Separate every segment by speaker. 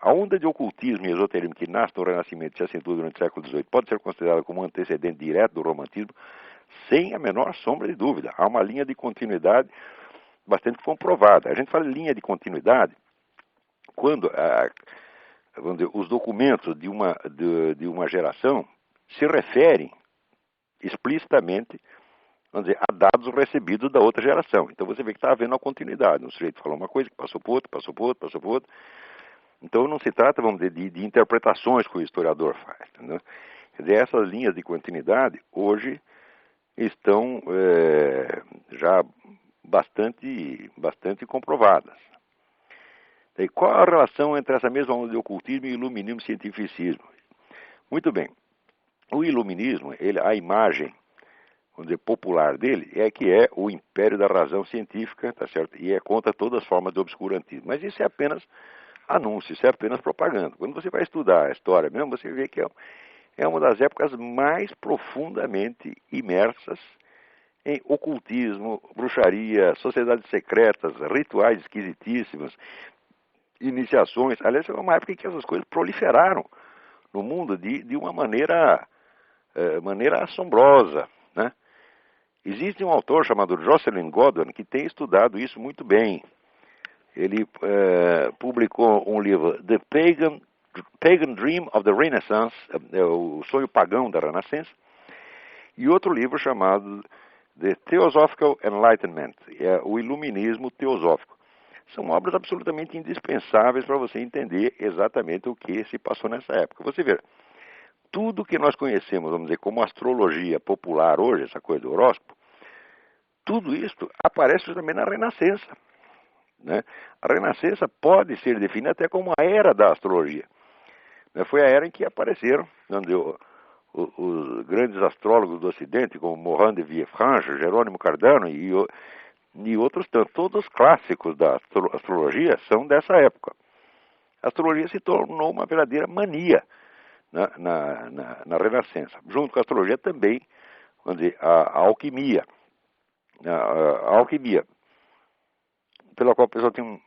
Speaker 1: A onda de ocultismo e esoterismo que nasce no Renascimento e se acentua durante o século XVIII pode ser considerada como um antecedente direto do romantismo, sem a menor sombra de dúvida. Há uma linha de continuidade bastante comprovada. A gente fala de linha de continuidade quando vamos dizer, os documentos de uma geração se referem explicitamente, vamos dizer, a dados recebidos da outra geração. Então você vê que está havendo uma continuidade. Um sujeito falou uma coisa, que passou por outro, passou por outro, passou por outro. Então não se trata, vamos dizer, de interpretações que o historiador faz. Entendeu? Quer dizer, essas linhas de continuidade hoje estão já bastante comprovadas. E qual a relação entre essa mesma onda de ocultismo e iluminismo e cientificismo? Muito bem. O iluminismo, a imagem, vamos dizer, popular dele é que é o império da razão científica, tá certo? E é contra todas as formas de obscurantismo. Mas isso é apenas anúncio, isso é apenas propaganda. Quando você vai estudar a história mesmo, você vê que é uma das épocas mais profundamente imersas em ocultismo, bruxaria, sociedades secretas, rituais esquisitíssimos, iniciações. Aliás, é uma época em que essas coisas proliferaram no mundo de uma maneira assombrosa, né? Existe um autor chamado Jocelyn Godwin que tem estudado isso muito bem. Ele publicou um livro, The Pagan Dream of the Renaissance, o sonho pagão da Renascença, e outro livro chamado The Theosophical Enlightenment, o iluminismo teosófico. São obras absolutamente indispensáveis para você entender exatamente o que se passou nessa época. Você vê, tudo que nós conhecemos, vamos dizer, como astrologia popular hoje, essa coisa do horóscopo, tudo isso aparece também na Renascença. Né? A Renascença pode ser definida até como a era da astrologia. Foi a era em que apareceram os grandes astrólogos do Ocidente, como Morin de Villefranche, Jerônimo Cardano e outros tantos. Todos os clássicos da astrologia são dessa época. A astrologia se tornou uma verdadeira mania na Renascença. Junto com a astrologia também, vamos dizer, a alquimia. A alquimia, pela qual a pessoa tem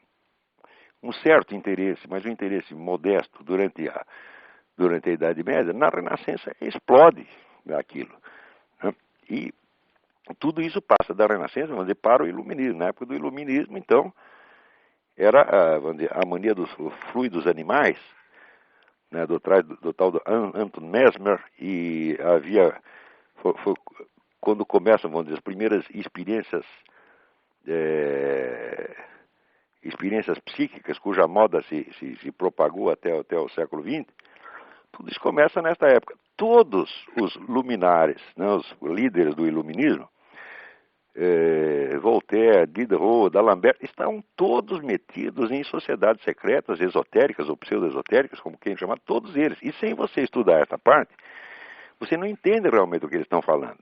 Speaker 1: um certo interesse, mas um interesse modesto durante a Idade Média, na Renascença explode aquilo. Né? E tudo isso passa da Renascença, vamos dizer, para o Iluminismo. Na época do Iluminismo, então, era vamos dizer, a mania dos fluidos animais, né, do tal do Anton Mesmer, e havia, foi quando começam, vamos dizer, as primeiras experiências psíquicas, cuja moda se propagou até o século XX, tudo isso começa nesta época. Todos os luminares, né, os líderes do iluminismo, Voltaire, Diderot, D'Alembert, estão todos metidos em sociedades secretas, esotéricas ou pseudo-esotéricas, como quem chama, todos eles. E sem você estudar essa parte, você não entende realmente o que eles estão falando.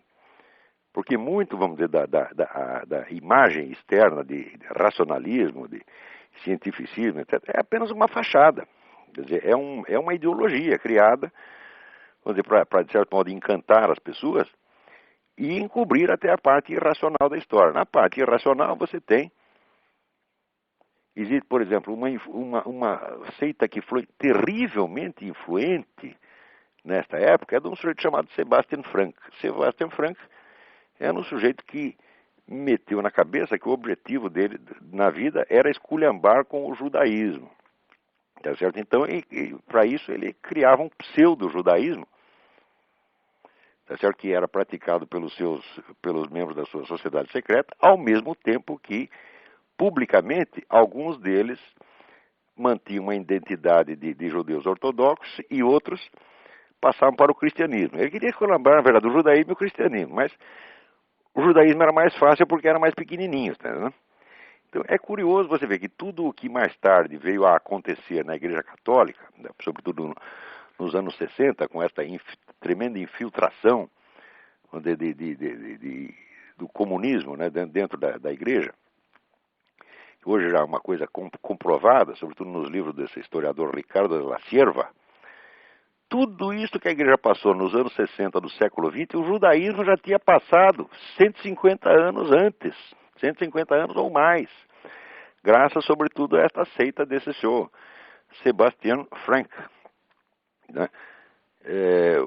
Speaker 1: Porque muito, vamos dizer, da imagem externa de racionalismo, de cientificismo, etc., é apenas uma fachada. Quer dizer, é uma ideologia criada, vamos dizer, para, de certo modo, encantar as pessoas e encobrir até a parte irracional da história. Na parte irracional você existe, por exemplo, uma seita que foi terrivelmente influente nesta época, é de um sujeito chamado Sebastian Frank. Sebastian Frank era um sujeito que meteu na cabeça que o objetivo dele na vida era esculhambar com o judaísmo. Tá certo? Então, para isso, ele criava um pseudo-judaísmo, tá certo? Que era praticado pelos membros da sua sociedade secreta, ao mesmo tempo que, publicamente, alguns deles mantinham uma identidade de judeus ortodoxos e outros passavam para o cristianismo. Ele queria esculhambar, na verdade, o judaísmo e o cristianismo, mas o judaísmo era mais fácil porque era mais pequenininho, tá, né? Então é curioso você ver que tudo o que mais tarde veio a acontecer na Igreja Católica, né, sobretudo nos anos 60, com esta tremenda infiltração do comunismo, né, dentro da Igreja, hoje já é uma coisa comprovada, sobretudo nos livros desse historiador Ricardo de la Sierva. Tudo isso que a Igreja passou nos anos 60 do século XX, o judaísmo já tinha passado 150 anos antes, 150 anos ou mais, graças, sobretudo, a esta seita desse senhor Sebastian Frank. Né?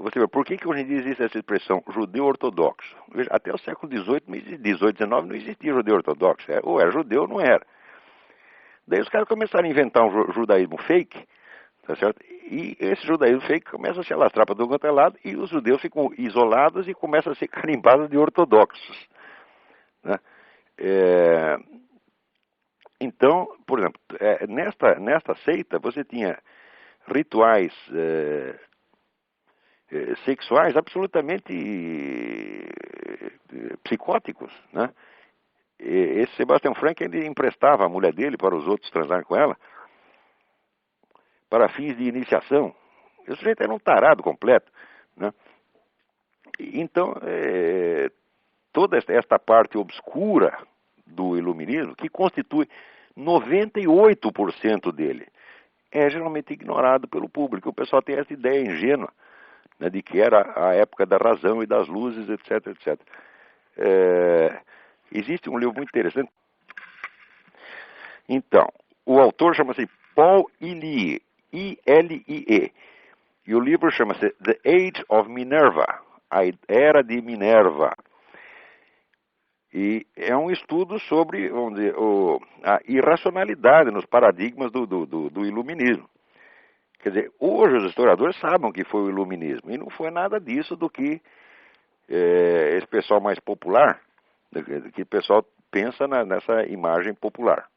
Speaker 1: Você vê, por que hoje em dia existe essa expressão judeu ortodoxo? Veja, até o século XVIII, XIX não existia judeu ortodoxo. Ou era judeu ou não era. Daí os caras começaram a inventar um judaísmo fake, tá certo? E esse judaísmo fake começa a se alastrar para todo quanto é lado e os judeus ficam isolados e começam a ser carimbados de ortodoxos. Né? Então, por exemplo, nesta seita você tinha rituais sexuais absolutamente psicóticos, né? Esse Sebastian Frank, ele emprestava a mulher dele para os outros transarem com ela para fins de iniciação. O sujeito era um tarado completo, né? Então, toda esta parte obscura do iluminismo, que constitui 98% dele, é geralmente ignorado pelo público. O pessoal tem essa ideia ingênua, né, de que era a época da razão e das luzes, etc, etc. Existe um livro muito interessante. Então, o autor chama-se Paul Elie, I-L-I-E, e o livro chama-se The Age of Minerva, a Era de Minerva. E é um estudo sobre, vamos dizer, a irracionalidade nos paradigmas do iluminismo. Quer dizer, hoje os historiadores sabem o que foi o iluminismo, e não foi nada disso do que esse pessoal mais popular, que o pessoal pensa nessa imagem popular.